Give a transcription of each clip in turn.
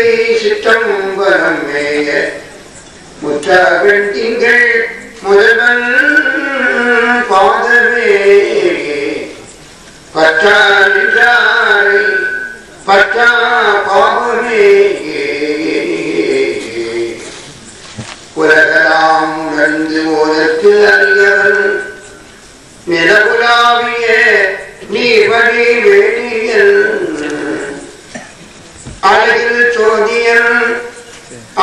முல்லை சிற்றம்பலம் மேய முற்றவன் திங்கள் முதல்வன் பாதமே பற்றா நின்றாரை பற்றா பாவமே உலகலாம் உணர்ந்து ஓதற்கு அறியவன் நிலவுலாவிய நீவழி வேணியன் அழகில் சோதியன்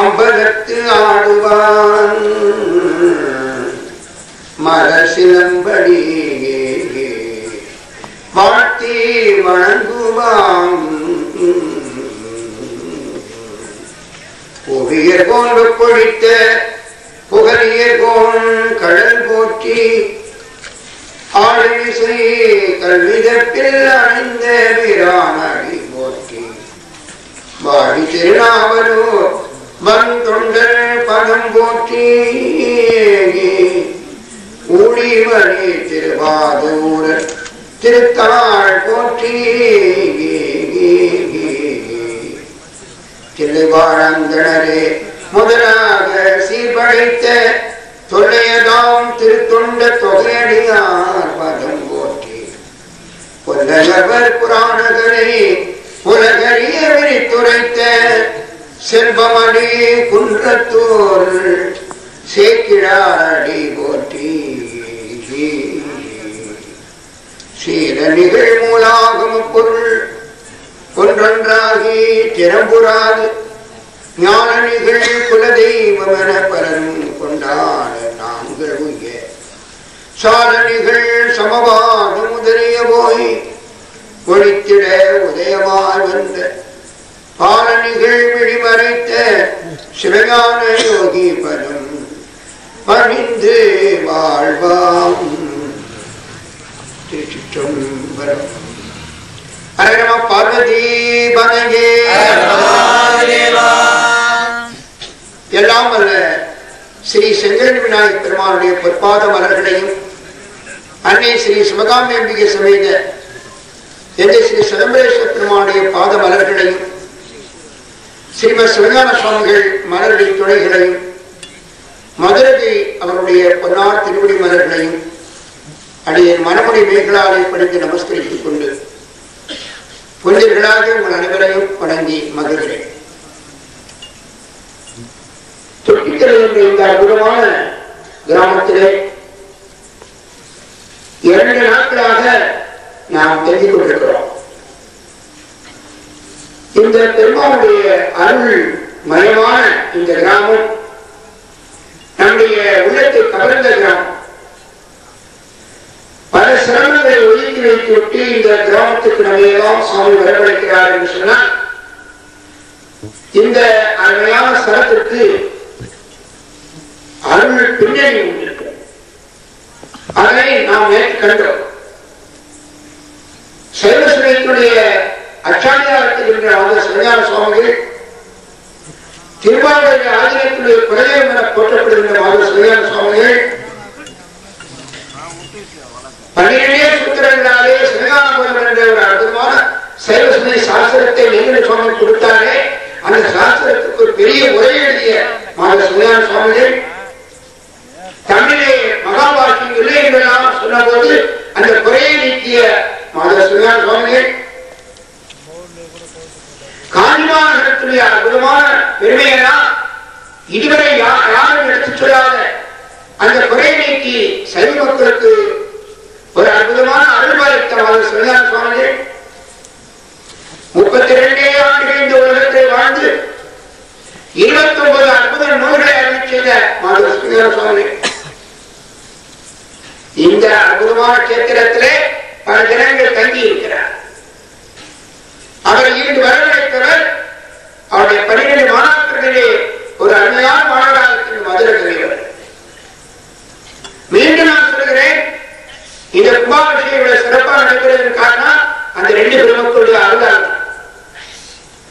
அம்பலத்து ஆடுவான் மரசிலம்படி வாழ்த்தி வணங்குவான் புவியர் போன்று பொழித்த புகழியர் போன் கடல் போற்றி ஆழிசை கல்விதப்பில் அணிந்த வீரானடி போற்றி வாடி திருநாவலூர் வன் தொண்டர் பதம் போற்றி ஊழிமணி திருவாதூர் திருத்தாள் போற்றி தில்லைவாழந்தனரே முதலாக சீர்படைத்த தொல்லையதாம் திருத்தொண்ட தொகையடியார் பதம் போற்றி பொல்லவர் புராணகளை உலகறிய விரித்துரைத்த செல்வமணி குன்றத்தூர் சேக்கிழாரடி போற்றி சீர நிகழ் மூலாகம பொருள் ஒன்றொன்றாகி திறம்புறாது ஞான நிகழ் குலதெய்வமென பலரும் கொண்டாட நாங்கள் உய சாதனைகள் சமவாத முதலிய போய் ஒழித்திட உதயமாய் வந்த பாலனிகள் விழிமறைத்த சிவஞான யோகி பலம் பணிந்து வாழ்வாம். திருச்சிற்றம்பலம். ஹர நம பார்வதி பதங்கே. எல்லாம் அல்ல ஸ்ரீ செங்கல் விநாயகப் பெருமானுடைய பொற்பாத மலர்களையும் அன்னை ஸ்ரீ சிவகாமி அம்பிகை சமேத எந்த ஸ்ரீ சிதம்பரேஸ்வர பெருமானுடைய பாத மலர்களையும் ஸ்ரீமத் சிவஞான சுவாமிகள் மலரடி துணைகளையும் மதுரகை அவருடைய பொன்னார் திருவடி மலர்களையும் அடிய மனமுடி மேகலாலை படித்து நமஸ்கரித்துக் கொண்டு புனிதர்களாக உங்கள் அனைவரையும் வணங்கி மகிழ்கிறேன். தொட்டிக்கரை என்ற இந்த அற்புதமான கிராமத்திலே 2 நாட்களாக நாம் தெரிந்து கொண்டிருக்கிறோம். இந்த பெருமானுடைய அருள் மயமான இந்த கிராமம் நம்முடைய உள்ளத்தை கவர்ந்த கிராமம். பல சிரமங்களை ஒதுக்கி வைத்துவிட்டு இந்த கிராமத்துக்கு நம்மையெல்லாம் சுவாமி வரவழைக்கிறார் என்று சொன்னால் இந்த அருமையான ஸ்தலத்திற்கு அருள் பின்னணி உண்டு. அதை நாம் நேற்று கண்டோம். சைவ சமயத்துடைய அச்சாரியாரத்தில் என்ற அந்த சிவஞான சுவாமிகள் திருவாரூர் ஆதினத்துடைய குலதெய்வம் என போற்றப்படுகின்ற மாத சிவஞான சுவாமிகள் 12 சூத்திரங்களாலே சிவஞான போதம் என்ற ஒரு அற்புதமான சைவ சமய சாஸ்திரத்தை நெருங்கின சுவாமி கொடுத்தாரே, அந்த சாஸ்திரத்துக்கு ஒரு பெரிய உரை எழுதிய மாத சிவஞான சுவாமிகள் தமிழே மகாபாரதம் இல்லை என்றெல்லாம் சொன்ன போது அந்த குறையை நீக்கிய மாத சிவஞான சுவாமிகள் காஞ்சிமாநகரத்துடைய அற்புதமான பெருமையெல்லாம் இதுவரை யாரும் எடுத்துச் சொல்லாத அந்த குறையை நீக்கி சைவ மக்களுக்கு ஒரு அற்புதமான அருள்பாலித்த மாத சிவஞான சுவாமிகள் 32 ஆண்டுகள் இந்த உலகத்தை வாழ்ந்து 29 அற்புத நூல்களை அறிவிச் செய்த மாத சிவஞான சுவாமிகள் இந்த அற்புதமான கேத்திரத்திலே பல தினங்கள் தங்கி இருக்கிறார். அவரை இருந்து வரவழைத்தவர் அவருடைய 12 மாணாக்கர்களிலே ஒரு அருமையான மாணவராக இருக்கிற மதுரகவியவர். மீண்டும் நான் சொல்கிறேன், இந்த கும்பாபிஷேகம் சிறப்பாக நடைபெறுவதற்கு காரணம் அந்த 2 பெருமக்களுடைய அருளால்.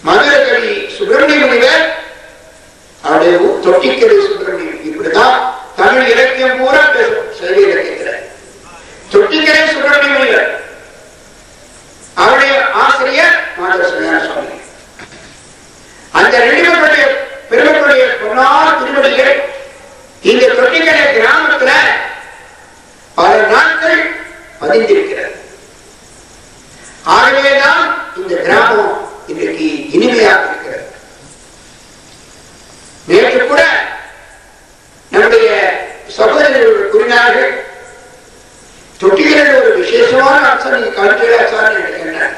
மதுரகவி சுப்பிரமணிய முனிவர், அவருடைய தொட்டிக்கரை சுப்பிரமணியம். இப்படிதான் தமிழ் இலக்கியம் பூரா பேசும். சைவ இலக்கியத்தில் தொட்டிக்கரை சுப்பிரமணிய முனிவர், அவருடைய ஆசிரியர் மாதவ சிவஞான சுவாமி. அந்த பதிந்திருக்கிறது. ஆகவேதான் இந்த கிராமம் இன்றைக்கு இனிமையாக இருக்கிறது. நேற்று கூட நம்முடைய சகோதரர்கள் கூறினார்கள், தொட்டிகளில் ஒரு விசேஷமான அம்சம் நீங்க கவிதையாச்சார் நினைக்கின்றனர்.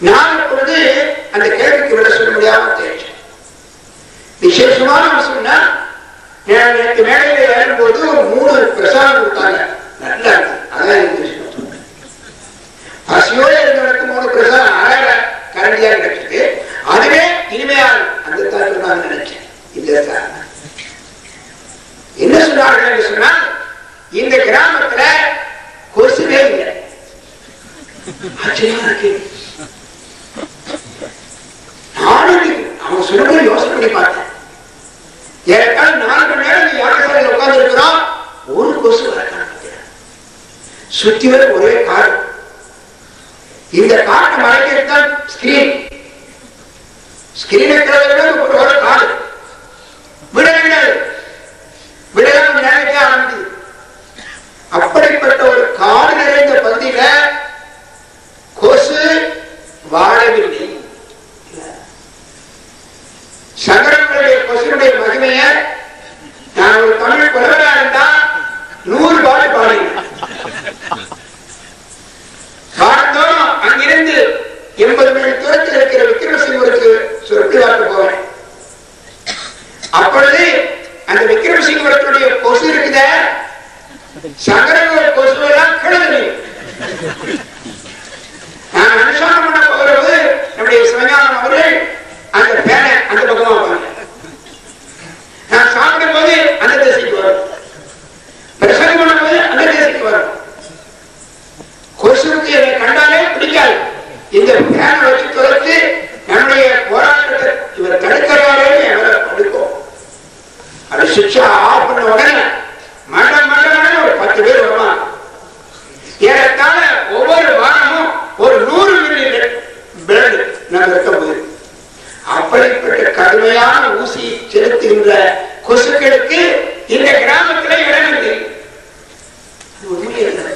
நான் இப்பொழுது அந்த கேள்விக்கு விட சொல்ல முடியாம தேய்ச்சேன். விசேஷமான அம்சம்னா, நேற்று மேடையில ஏறும்போது ஒரு 3 பிரசாதம் கொடுத்தாங்க. நல்லா இருக்கு. அதான் பசியோட இருந்தவனுக்கு 3 பிரசாதம் அழகா கரண்டியா கிடைச்சது. அதுவே இனிமையா அந்த தாக்கு நான் நினைச்சேன். இல்ல சார், என்ன சொன்னார்கள் என்று சொன்னால், இந்த கிராமத்துல கொசுவே இல்லை. ஆச்சரியமா இருக்கு. நானும் அவங்க சொல்ல யோசனை பண்ணி பார்த்தேன். ஏற்கால 4 மணி நேரம் யாகசாலையில் உட்கார்ந்து இருக்கிறோம், ஒரு கொசு வர சுத்தி வர ஒரே காடு. இந்த காட்டை மறைக்கிறதுதான் ஸ்கிரீன். ஸ்கிரீன் ஒரு காடு விடவிடாது, விடலாம் நினைக்க ஆரம்பிக்குது. அப்படிப்பட்ட ஒரு காடு நிறைந்த பகுதியில கொசு வாழவில்லை. சங்கரனுடைய கொசுடைய மகிமைய நான் ஒரு தமிழ் புலவரா இருந்தா 100 பாட்டு பாடினேன். காலந்தோறும் அங்கிருந்து 80 மைல் தூரத்தில் இருக்கிற விக்ரமசிங்கருக்கு சுருட்டுவாட்டு போவேன். அப்பொழுது அந்த விக்ரமசிங்கருடைய கொசு இருக்குத, சங்கரனுடைய கொசுவெல்லாம் கிழந்து. நான் அனுஷ்டானம் பண்ண போகிறது நம்முடைய சிவஞானம் அவர்கள் அந்த பேனை அந்த பக்கமா வைப்பாங்க. நான் சாப்பிடும் போது அந்த திசைக்கு வரும், பிரசங்கம் பண்ணும் போது அந்த திசைக்கு வரும். கொசுக்கு என்னை கண்டாலே பிடிக்காது. இந்த பேனை வச்சு துளைத்து நம்முடைய போராட்டத்தை இவர் தடுக்கிறாரே எவரை தடுக்கும். அது சிக்ஷா ஆஃப் பண்ண உடனே மண்டம் மண்டம் ஒரு 10 பேர் வருவாங்க. ஏறத்தாழ ஒவ்வொரு வாரமும் ஒரு 100 மில்லி பிளட் நம்ம இருக்க போகுது. அப்படிப்பட்ட கடுமையான ஊசி செலுத்துகின்ற கொசுக்களுக்கு இந்த கிராமத்தில் இடமில்லை.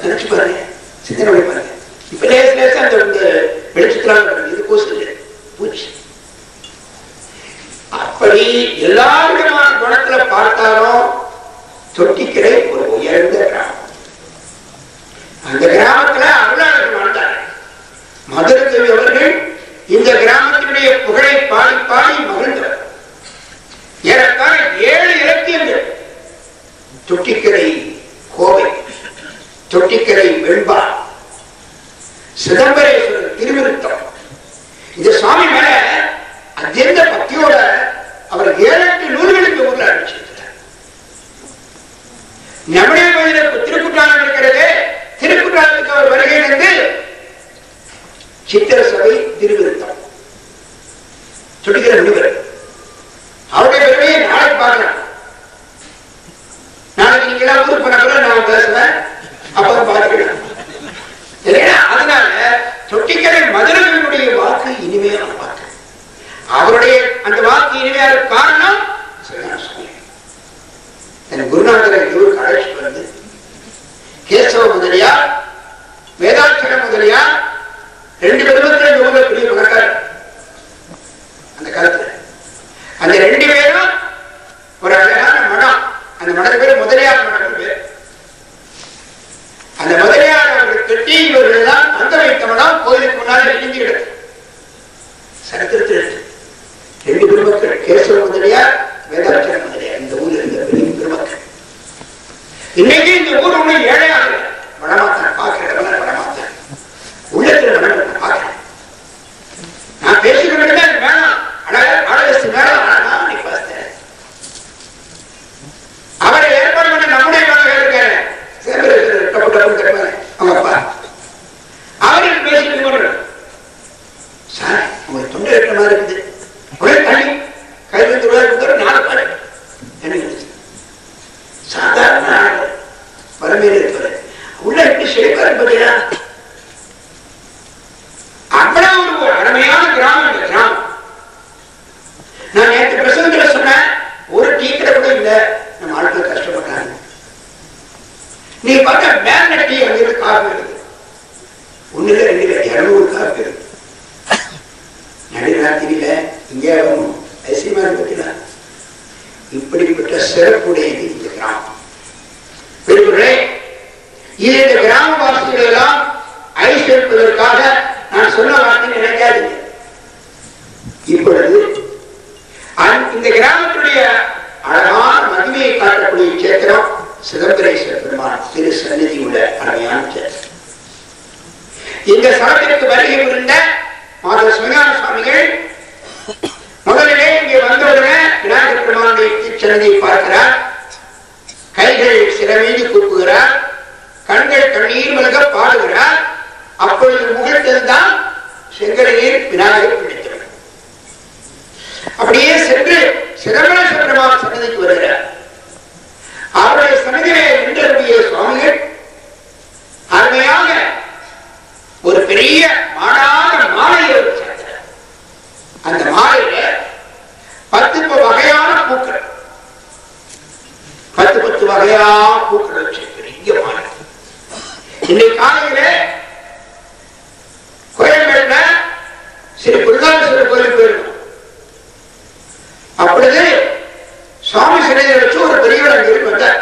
நினைச்சு பாருங்க, சிந்தனை பாருங்க. இப்ப லேச லேச அந்த வெளிச்சத்துல இது கொசு பூச்சி. அப்படி எல்லா விதமான குணத்துல பார்த்தாலும் தொட்டிக்கரை ஒரு உயர்ந்த கிராமம். அந்த கிராமத்துல அருளாளர்கள் வாழ்ந்தார்கள். மதுரகவி அவர்கள் இந்த கிராமத்தினுடைய புகழை பாடி பாடி மகிழ்ந்தவர். ஏறத்தாழ 7 இலக்கியங்கள், தொட்டிக்கரை கோவை, தொட்டிக்கரை வெண்பா, சிதம்பரேஸ்வரர் திருவிருத்தம். இந்த சுவாமி மேல அத்தியந்த பக்தியோட அவர் 7-8 நூல்களுக்கு ஊர்ல அடிச்சிருக்கிறார். நம்முடைய கோயிலுக்கு திருக்குற்றாலம் இருக்கிறது. திருக்குற்றாலத்துக்கு அவர் வருகையிலிருந்து சித்திர சபை திருவிருத்தம் சொல்லிக்கிற முனிவர். அவருடைய பெருமையை நாளைக்கு பார்க்கலாம். நாளைக்கு நீங்க எல்லாம் ஊருக்கு போன நான் பேசுவேன், அப்பதான் பார்க்கலாம். அதனால தொட்டிக்கரை மதுரகனுடைய வாக்கு இனிமையான வாக்கு. அவருடைய அந்த வாக்கு இனிமையான காரணம் என் குருநாதரை இவருக்கு அழைச்சிட்டு வந்து கேசவ முதலியார், வேதாட்சர முதலியார் 2 பெருமக்கள் இவங்க பெரிய பணக்காரர். அந்த காலத்துல அந்த 2 பேரும் ஒரு அழகான மடம். அந்த மடத்து பேர் முதலியார் மடம் பேர். அந்த முதலியார் அவர்கள் கட்டி இவர்கள் தான் அந்த வைத்த மடம் கோயிலுக்கு முன்னாலே இடிஞ்சு கிடக்கு. சரித்திரத்தில் 2 பெருமக்கள், கேசவ முதலியார், வேதாட்சர முதலியார். இந்த ஊரில் இருந்த பெரிய பெருமக்கள். இன்னைக்கு இந்த ஊர் ஒண்ணு ஏழையாக வடமாத்தான் பார்க்கிறவங்க வடமாத்தான் உள்ளத்துல வடமாத்தான் பார்க்கிறேன். நான் பேசிக்கிட்டு வேணாம் அழகஸ்து வேணாம் நீ பார்த்தேன். அவரை ஏற்பாடு பண்ண நம்முடைய மகன் இருக்காரு அவங்க அப்பா. அவருக்கு பேசிட்டு போடுற சார் உங்களுக்கு தொண்டை இருக்கிற மாதிரி இருக்குது. ஒரே தண்ணி கைது கொடுத்தாரு 4 பாரு என்ன சாதாரண பரமையில இருப்பாரு. உள்ள எப்படி சேர்ப்பாரு பாத்தீங்களா? அவ்வளவு ஒரு அருமையான கிராமம் இந்த கிராமம். நான் நேற்று பிரசங்கத்துல சொன்னேன், ஒரு டீ கடை கூட இல்ல. நம்ம ஆட்கள் கஷ்டப்பட்டாங்க. நீ பார்க்க மேல்நட்டி அங்கிருந்து காப்பு வருது. ஒண்ணுல 200 காப்பு வருது. நடுராத்திரியில இங்கே ஐசியமா பத்தினா இப்படிப்பட்ட சிறப்புடையது இந்த கிராமம். இந்த கிராமவாசிகள் எல்லாம் ஐஸ்வர்ப்பதற்காக நான் சொன்ன வார்த்தை நினைக்காதீங்க. இப்பொழுது இந்த கிராமத்துடைய அழகான மகிமையை காட்டக்கூடிய கேத்திரம் சிதம்பரேஸ்வர பெருமான் திரு சந்நிதி உள்ள அழகான கேத்திரம். இந்த சடத்திற்கு வருகை புரிந்த மாதவ சிவஞான சுவாமிகள் முதலிலே இங்கே வந்தவுடனே விநாயகர் பெருமானுடைய திருச்சன்னதியை பார்க்கிறார். கைகள் சிறமீது கூப்புகிறார், கண்கள் கண்ணீர் மல்க பாடுகிறார். அப்பொழுது முகழ்த்தல்தான் செங்கரையில் விநாயகர் பிடிக்கிறார். அப்படியே சென்று சிதம்பரேஸ்வர பெருமான் சன்னதிக்கு வருகிறார். அவருடைய சன்னதியிலே நின்றக்கூடிய சுவாமிகள் அருமையாக ஒரு பெரிய மாடான மாலையை வச்சார். அந்த மாலையில 10 வகையான பூக்கள், 10 வகையான பூக்கள் வச்சு பெரிய மாலை. இன்னைக்கு காலையில கோயம்பேட்டில் ஸ்ரீ புருஷாசுர கோயில் போயிருக்கோம். அப்பொழுது சுவாமி சிலையை வச்சு ஒரு பெரியவர் அங்கே வந்தார்.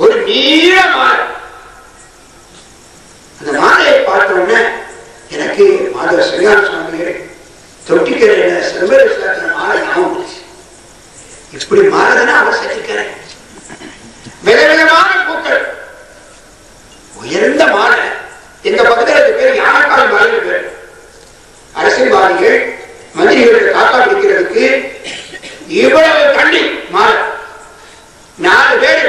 ஒரு நீள மாலை. அந்த மாலையை பார்த்த உடனே எனக்கு மாதவ சிவஞான சுவாமிகள் தொட்டிக்கிற சிதம்பரேஸ்வரர் மாலை ஞாபகம். இப்படி மாறதுன்னா அவர் சட்டிக்கிறேன். விதவிதமான பூக்கள், உயர்ந்த மாலை. எங்க பக்கத்தில் அது பேர் யானைக்கால் மாலை பேர். அரசியல்வாதிகள் மந்திரிகளுக்கு காக்கா பிடிக்கிறதுக்கு இவ்வளவு தண்ணி மாலை 4 பேர்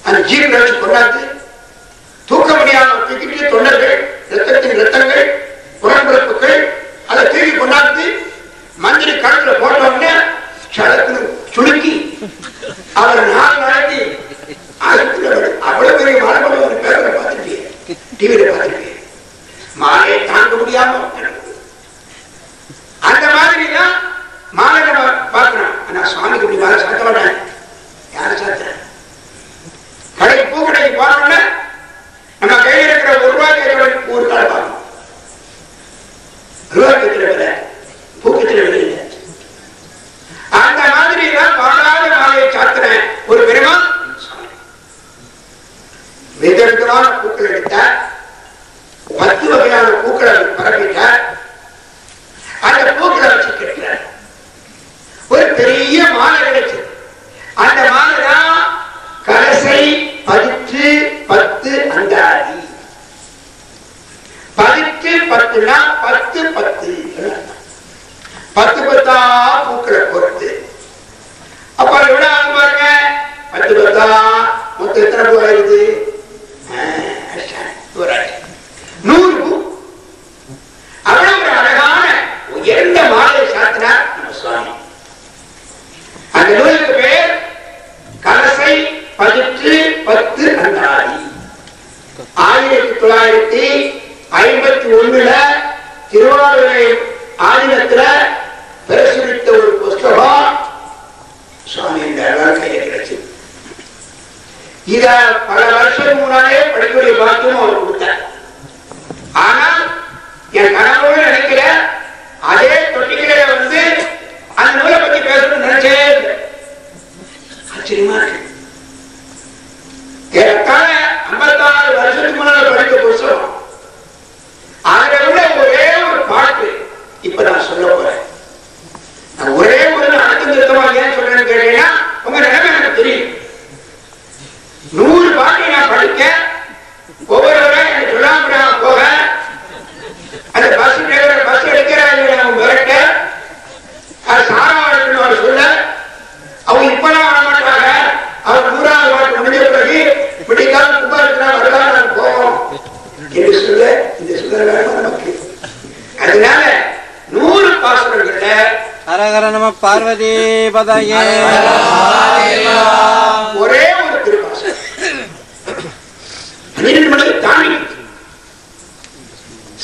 அந்த ஜீவன் வச்சு கொண்டாந்து தூக்க முடியாமல் தூக்கிட்டு தொண்டர்கள் ரத்தத்தின் ரத்தங்கள் புறப்புறப்புகள் அதை தூக்கி கொண்டாந்து மந்திரி கழுத்துல போட்டோம்னு சுளுக்கி அவர் 4 நாளைக்கு அவ்வளவு பெரிய மழை ஒரு பேரை பார்த்துருக்கீங்க, டிவியில பார்த்துருக்கீங்க. மாலையை தாங்க முடியாம அந்த மாதிரிதான் மாலை நம்ம பார்க்கணும். ஆனா சுவாமிக்கு இப்படி மாலை சாத்த மாட்டேன். யாரை சாத்த கடைக்கு பூக்கடைக்கு போனோம்னா நம்ம கையில் இருக்கிற ₹1 ஒரு கால பார்க்கணும். ரூபாய்க்கு பூக்கத்தில் இல்லை. அந்த மாதிரி தான் பாடாத மாலையை சாத்தினேன் ஒரு பெருமான். விதவிதமான பூக்கள் எடுத்தார். 10 வகையான பூக்களை பரப்பிட்டார். அந்த பூக்களை வச்சு கட்டுறார். ஒரு பெரிய மாலை கிடைச்சது. அந்த மாலை தான் கலசை 10 அந்தாதி. 10 10னா 10 பூக்களை பொறுத்து. அப்ப எவ்வளவு ஆகும் பாருங்க. 10 மொத்தம் எத்தனை பூ ஆயிருது? 100 பூ. அவ்வளவு ஒரு அழகான உயர்ந்த மாலை சாத்தினார் நம்ம சுவாமி. அந்த நூலுக்கு பேர் கலசை 10 அந்தாதி. 1951 திருவாரூரை ஆதீனத்துல பிரசுரித்த ஒரு புஸ்தகம் சுவாமி கையில கிடைச்சது. இத பல வருஷம் முன்னாலே படிக்கக்கூடிய பாக்கியம் அவர் கொடுத்தார். ஆனால் என் கனவோடு நினைக்கிற அதே தொட்டிகளை வந்து அந்த நூலை பத்தி பேசணும்னு நினைச்சே ஆச்சரியமா இருக்கு. ஏற்கால 56 வருஷத்துக்கு முன்னால படிக்க புஸ்தகம். அதுல உள்ள ஒரே ஒரு பாட்டு இப்ப நான் சொல்ல போறேன். நான் ஒரே ஒரு அடக்கம் திருத்தமா ஏன் சொல்றேன்னு கேட்டீங்கன்னா உங்க நிலைமை எனக்கு தெரியும். 100 பாட்டு நான் படிக்க ஒவ்வொரு எனக்கு சொல்லாம போக அந்த பஸ் டிரைவர் பஸ் எடுக்கிறாங்க மிரட்ட அது சாரா அவர் சொல்ல அவங்க இப்பதான் வர மாட்டாங்க. அவர் 100வது பாட்டு முடிஞ்ச பிறகு விடிக்கால குப்பா இருக்கிறாங்க நான் போவோம் என்று சொல்ல இந்த சொல்ல வேண்டாம் நமக்கு. அதனால 100 பாசுரங்கள்ல ஹரஹர நம பார்வதி பதயே ஒரே ஒரு திருப்பாசம் 12 மணிக்கு தாண்டி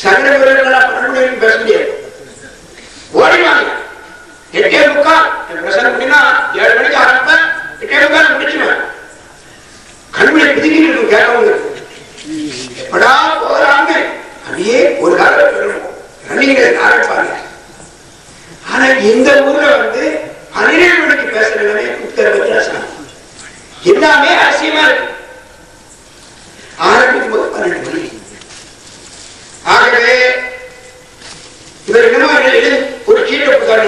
சகல வீரர்களால் 12 மணிக்கு பேச முடியாது. ஓடிவாங்க 8:45 பிரசனம் அப்படின்னா 7 மணிக்கு ஆரம்ப 8:45 முடிச்சுவேன். கண்மணி பிதுக்கிட்டு இருக்கும் 12 மணி. ஆகவே இவர் என்னமோ ஒரு சீட்டை கொடுத்தாரு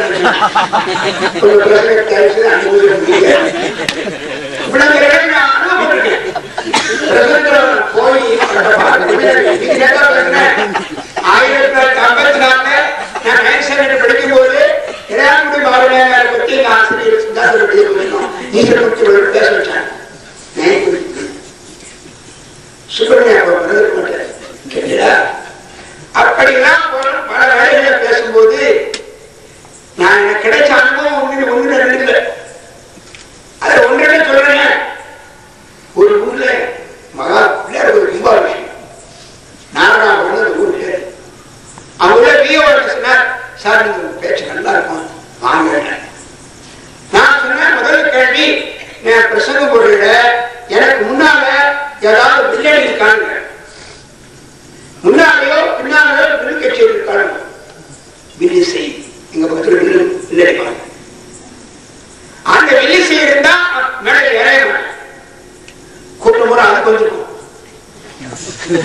போய் 1954 நான் 9th standard படிக்கும் போது இளையான்குடி பாரதியாரை பற்றி எங்க ஆசிரியர் சித்தாந்தர் நீச்சல் பற்றி பேச வச்சாங்க. சுப்பிரமணிய கேட்டா அப்படிலாம் பல வேலைகளை பேசும்போது நான் எனக்கு கிடைச்ச அனுபவம் ஒன்று ரெண்டு இல்லை. அதை ஒன்றே சொல்றேன். ஒரு ஊர்ல மகா பிள்ளையார் ஒரு கும்பாபிஷேகம் நாராயண ஊர் பேரு. அவங்க பிஓ சொன்னார், சார் நீங்க பேச்சு நல்லா இருக்கும் வாங்க. நான் சொன்னேன், முதல் கேள்வி நான் பிரசங்கம் போடுற எனக்கு முன்னால ஏதாவது பிள்ளை இருக்காங்க, முன்னாலேயோ பின்னாலேயோ பில் கட்சி இருக்காங்க. வில்லிசை எங்க பக்கத்துல வில்லைப்பாங்க. அந்த வில்லிசை இருந்தா மேடை ஏறைய கூட்டம் முறை அது கொஞ்சம்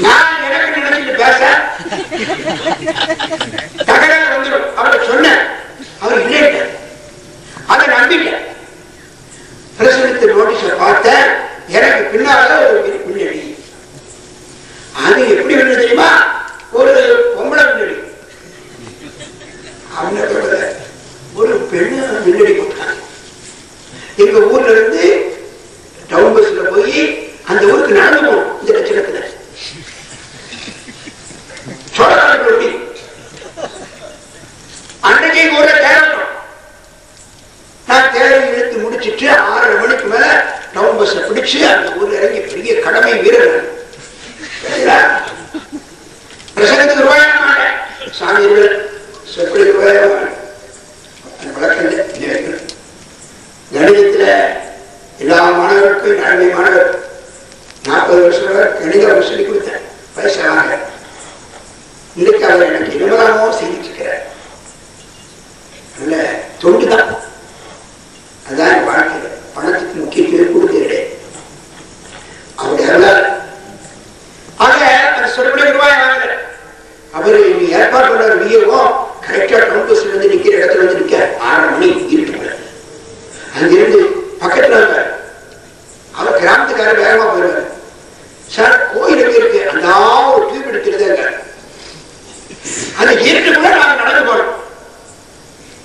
நான் எனக்கு நினைச்சிட்டு பேச தகராறு வந்துடும். அவரை சொன்னேன், அவர் இல்லை, அதை நம்பிட்டேன். பிரசுரித்த நோட்டீஸை பார்த்தேன், எனக்கு பின்னால ஒரு முன்னணி. அது எப்படி வந்து தெரியுமா, ஒரு பொம்பளை முன்னணி. அவங்க ஒரு பெண்ணு முன்னணி கொடுத்தாங்க. எங்க ஊர்ல இருந்து டவுன் பஸ்ல போய் அந்த ஊருக்கு நடந்து போகணும். இந்த லட்சணத்துல சோழ அன்னைக்கு ஊர்ல தேரப்போம். நான் தேரை இழுத்து முடிச்சுட்டு 6:30 மணிக்கு மேல டவுன் பஸ் பிடிச்சு அந்த ஊர்ல இறங்கி பெரிய கடமை வீரர் பிரசங்கத்துக்கு ரூபாய் மாட்டேன், சாமியர்கள் சொற்களை ரூபாய் வழக்கம். கணிதத்துல எல்லா மாணவருக்கும் நன்மை மாணவர் 40 வருஷம் கணிதம் சொல்லி கொடுத்தேன். வயசாக இன்னைக்கு அவர் எனக்கு என்னமோ செஞ்சுட்டு இருக்கிறார். நல்ல தொண்டுதான். அதான் வாழ்க்கையில பணத்துக்கு முக்கியத்துவம் கொடுக்கிறது அவருடைய அருளால். ஆக அந்த சொல்லக்கூடிய ரூபாய் வாங்கல. அவரு ஏற்பாடு பண்ற வியவும் கரெக்டா டவுன் பஸ்ல வந்து நிக்கிற இடத்துல வந்து நிக்க 6:30 மணி இருட்டு. அங்கிருந்து பக்கத்துல அவர் கிராமத்துக்காரர் வேகமா போயிருவாரு. சார் கோயில் எங்க இருக்கு, அந்த ஒரு டியூப் எடுத்துருதாங்க, அந்த இருட்டுக்குள்ள நாங்க நடந்து போறோம்.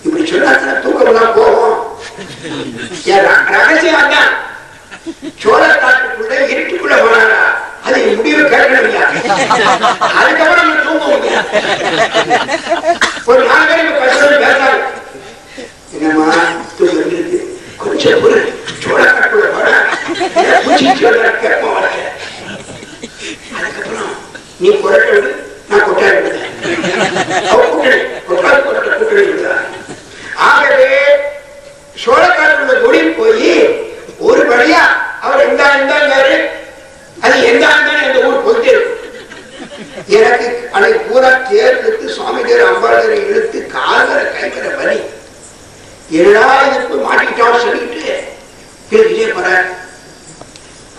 இப்படி சொன்னா தூக்கம் போவோம். ரகசியம் தான். சோழ காட்டுக்குள்ள இருட்டுக்குள்ள போனாரா அது முடிவு கேட்கணும். அதுக்கப்புறம் நம்ம தூங்க முடியாது. ஒரு 4 பேருக்கு பேசுறது பேசாது. என்னமா தூங்க இருக்கு கொஞ்சம் ஒரு சோழ காட்டுக்குள்ள போனா கேட்போம். அதுக்கப்புறம் நீ குரட்டை நான் கொட்டாய் விடுதேன். ஆகவே சோழக்காட்டுள்ள குடி போய் ஒரு படியா அவர் எந்த அது எந்த அந்த ஊர் போயிட்டு எனக்கு அன்னைக்கு பூரா தேர் இழுத்து சுவாமி தேர் அம்பாளரை இழுத்து கால்வர கைக்கிற வலி. எல்லா இதுக்கு மாட்டிக்கிட்டோம் சொல்லிட்டு விஜய போற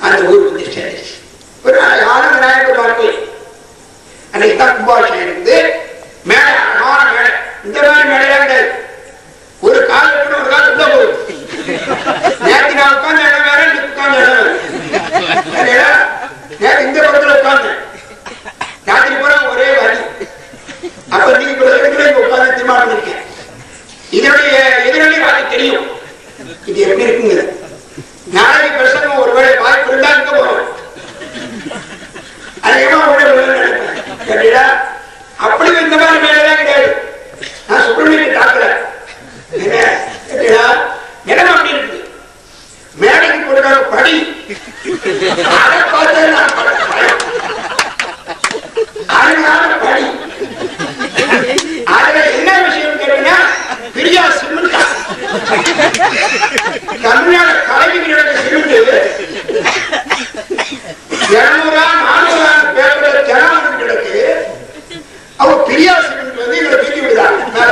அந்த ஊருக்கு வந்து சேர்ந்துச்சு. ஒரு யாரும் விநாயகர் பார்த்து அன்னைக்கு தான் கும்பாபிஷேகம் இருந்து மேடை, அழகான மேடை. இந்த மாதிரி மேடையா கிடையாது. ஒரு கால் வைக்கணும், ஒரு கால் உள்ள போகுது. நேற்று நான் உட்கார்ந்த இடம் வேற, இன்னைக்கு உட்கார்ந்த இடம் வேற. நேற்று இந்த பக்கத்துல உட்கார்ந்தேன், ராத்திரி பூரா ஒரே வரி. அப்ப நீங்க உட்கார்ந்து தீர்மானம் இருக்கேன். இதனுடைய எதிரொலி எனக்கு தெரியும். இது எப்படி இருக்குங்க. நாளைக்கு பிரசங்கம் ஒருவேளை வாய்ப்பு இருந்தா இருக்க போறோம். அப்படி இந்த மாதிரி மேலாம் கிடையாது. நான் சுப்பிரமணியத்தை தாக்கல. இடம் அப்படி இருக்குது. மேடைக்கு கொடுக்கிற படி அதை பார்த்து அழகான படி. அதுல என்ன விஷயம் கேட்டீங்கன்னா பிரியா சிமெண்ட் தமிழ்நாடு கலைஞர்களோட சிமெண்ட் 200-400 பேரோட ஜனம் கிடக்கு. அவ பிரியா சிமெண்ட் வந்து இவரை தூக்கி விடுறாங்க. மேல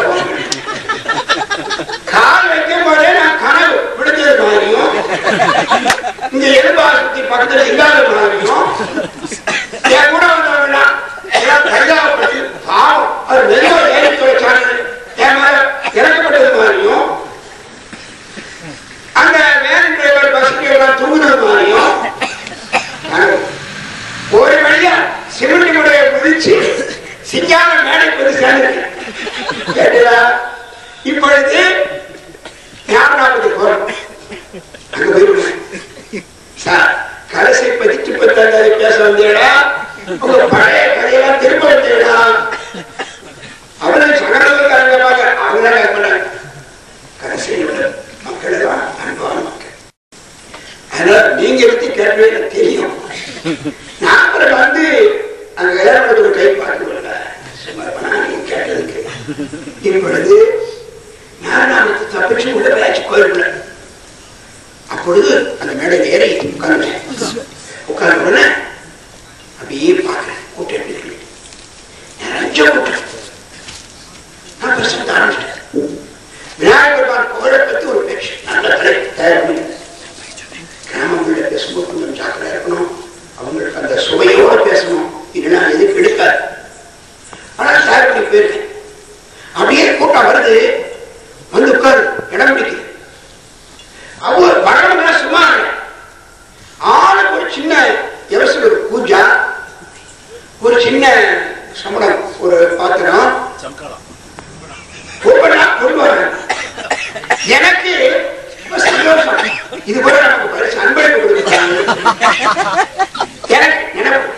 கால் வைக்கும் போதே நான் கனவு விடுத்தது மாதிரியும் இங்க எலும்பு ஆஸ்பத்திரி பக்கத்துல இல்லாத மாதிரியும் என் கூட சிங்கான மேடைக்கு வந்து சேர்ந்திருக்கேன். இப்பொழுது ஞாபகத்துக்கு போறோம். அங்க போயிருந்தேன் சார், கலசை பதிச்சு பத்தாண்டாவது பேச வந்தேடா, உங்க பழைய கதையெல்லாம் திரும்ப வந்தேடா. அவரும் சகரவக்காரங்க அவங்க கலசையோட மக்கள் தான் அன்பான மக்கள். அதனால நீங்க பத்தி கேட்கவே எனக்கு தெரியும். நான் வந்து அங்க ஒரு கை பார்க்கல கேட்டதுக்கு. இப்பொழுது ஞானத்தை தப்பிச்சு உள்ள பேச்சு கோயிலுக்குள்ள. அப்பொழுது அந்த மேடையில் ஏறி உட்கார்ந்தேன். உட்கார்ந்த உடனே அப்படியே பார்க்கிறேன். கூட்டம் எப்படி இருக்கு? நிறைய கூட்டம். நான் பிரசங்க ஆரம்பிச்சிட்டேன். விநாயகர் பெருமான் புகழை பத்தி ஒரு பேச்சு நல்ல தலைப்பு தயார் பண்ணி கிராமங்களில் பேசும்போது கொஞ்சம் ஜாக்கிரதையா இருக்கணும். அவங்களுக்கு அந்த சுவையோட பேசணும், இல்லைன்னா எதுக்கு எடுக்காது. ஆனால் தயார் பண்ணி போயிருக்கேன். அப்படியே கூட்டம் வருது, வந்து உட்காரு, இடம் பிடிக்குது. அவங்க பழம்னா சும்மா ஆளுக்கு ஒரு சின்ன எவசல், ஒரு பூஜா, ஒரு சின்ன சம்பளம், ஒரு பாத்திரம் கொண்டு வராங்க. எனக்கு சந்தோஷம். இது போல நமக்கு பரிசு அன்பளிப்பு கொடுக்குறாங்க. எனக்கு நினைப்பு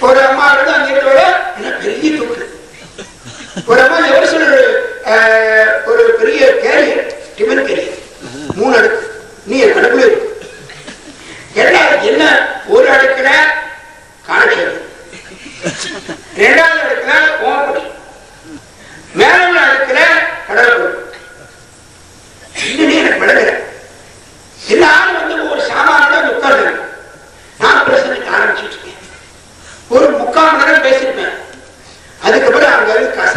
ஒரு அம்மா வந்து அங்கிருந்தோட பெரிய தூக்கு. ஒரு அம்மா எவசல் ஒரு பெரிய கேரியர், டிஃபன் கேரியர் 3 அடுக்கு. நீ கணக்குல இருக்கு. என்ன ஒரு அடுக்குல காணச்சேரி, 2வது அடுக்குல ஓமப்படி, மேல உள்ள அடுக்குல கடற்கரை. இன்னும் எனக்கு விளங்குற எல்லாரும் வந்து ஒரு சாமானோட உட்கார்ந்து நான் பிரசனைக்கு ஆரம்பிச்சுட்டு இருக்கேன். ஒரு 3/4 மணி நேரம் பேசிருப்பேன். அதுக்கப்புறம் அவங்க காச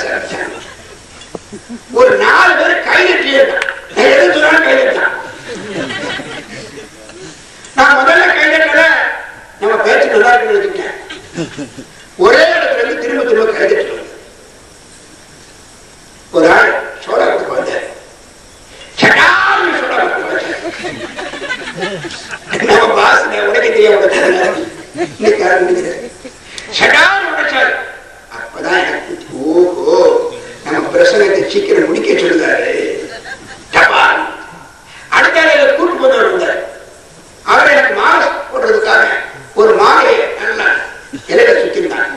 ஆரம்பிச்சாங்க. ஒரு 4 பேர் கைதட்டி எது சொன்னாலும் கைதட்டான். நான் முதல்ல கைதட்டல, நம்ம பேச்சு நல்லா இருக்குன்னு வச்சுட்டேன். ஒரே இடத்துல இருந்து திரும்ப கைதட்டு. ஒரு ஆள் சோழத்துக்கு வந்தார். நம்ம பாஸ் உனக்கு தெரியாம உடைச்சாரு. அப்பதான் எனக்கு ஓஹோ, நம்ம பிரசங்கத்தை சீக்கிரம் முடிக்க சொல்லுறாரு. அடுத்த கூட்டு போட்டு வந்தார். அவர் எனக்கு மாலை போடுறதுக்காக ஒரு மாலையை நல்லா இலையில சுத்திருந்தாங்க.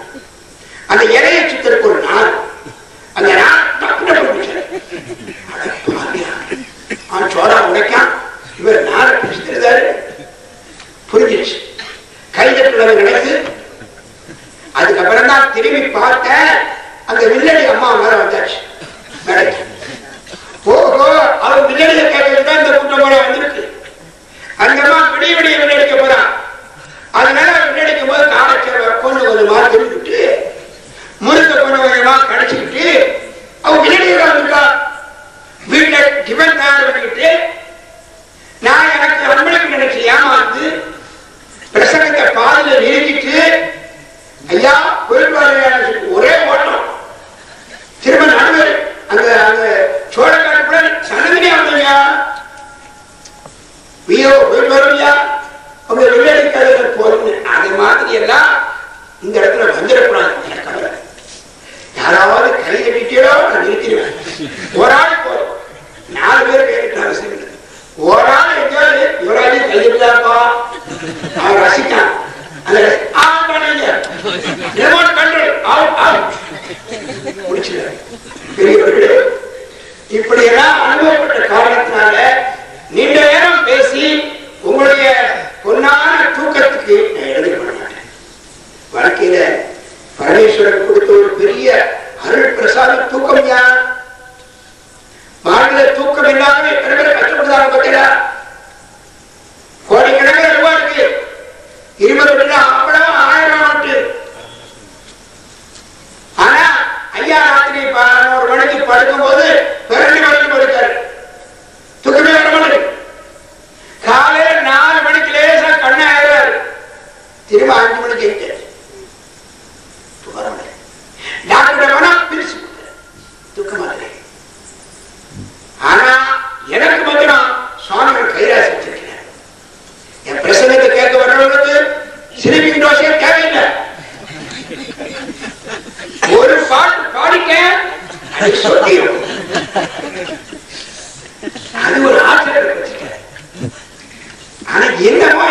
அந்த இலையை சுத்தருக்கு ஒரு நாள், அந்த நாள் சோழா உடைக்கான். இவர் நாளை பிடிச்சிருந்தாரு. புரிஞ்சிருச்சு. கைதட்டுள்ள நடக்குது. அதுக்கப்புறம் தான் திரும்பி பார்த்தேன். அந்த வில்லடி அம்மா மேல வந்தாச்சு. ஓஹோ, அவர் வில்லடியை கேட்கறதுதான் இந்த கூட்டம் போல வந்திருக்கு. அந்த அம்மா விடிய வில்லடிக்க போறான். அதனால வில்லடிக்கும் போது காலச்சேவை கொஞ்சமா திரும்பிட்டு முறுக்க கொஞ்சமா கடைச்சிக்கிட்டு அவங்க வில்லடியா இருக்கா. வீட்டுல டிஃபன் தயார் பண்ணிக்கிட்டு நான் எனக்கு அன்பளிப்பு நினைச்சு ஏமாந்து பிரசங்கத்தை பாதியில நிறுத்திட்டு ஐயா கோயில் ஒரே ஓட்டம் திரும்ப நடுவர் அந்த அந்த சோழக்காட்டுக்குள்ள சனதினே வந்தீங்க. வியோ கோயில் வருவியா, உங்க விளையாடிக்காத போறீங்க. அது மாதிரி எல்லாம் இந்த இடத்துல வந்துடக்கூடாது. எனக்கு யாராவது கை கட்டிட்டோ நான் நிறுத்திடுவேன். ஒரு ஆள் போதும், 4 பேர் கைவிட்டு அவசியம் இல்லை. ஒரு ஆள் எங்கேயாவது இவராஜி கைவிட்டாப்பா அவன் ரசிக்கான். அந்த பெரியவர்களே, இப்படி எல்லாம் அனுபவப்பட்ட காரணத்தினால நீண்ட நேரம் பேசி உங்களுடைய பொன்னான தூக்கத்துக்கு நான் எழுதி பண்ண மாட்டேன். வாழ்க்கையில பரமேஸ்வரன் கொடுத்த ஒரு பெரிய அருள் பிரசாத தூக்கம் யார்? வாழ்க்கையில தூக்கம் இல்லாம எத்தனை பேரை கஷ்டப்படுறாங்க பார்த்தீங்களா? கோடிக்கணக்கில் ரூபாய் இருக்கு. 20 அப்படம் 1000 நோட்டு. ஆனா ஐயா ராத்திரி 11 மணிக்கு படுக்கும் போது 2 மணிக்கு படுக்காரு. தூக்கமே வர மாட்டேங்குது. காலையில 4 மணிக்கு லேசா கண்ணை ஆயிடுறாரு. திரும்ப 5 மணிக்கு எழுந்தாரு. டாக்டர் பிரிச்சு தூக்கமாக. ஆனா எனக்கு மட்டும் சுவாமிகள் கைராசி வச்சிருக்கிறார். என் பிரசங்கத்தை கேட்க வர்றவங்களுக்கு சிறுமியின் தோசையை தேவையில்லை. சொல்லிடும். அது ஒரு ஆசிரியர். ஆனா என்னவா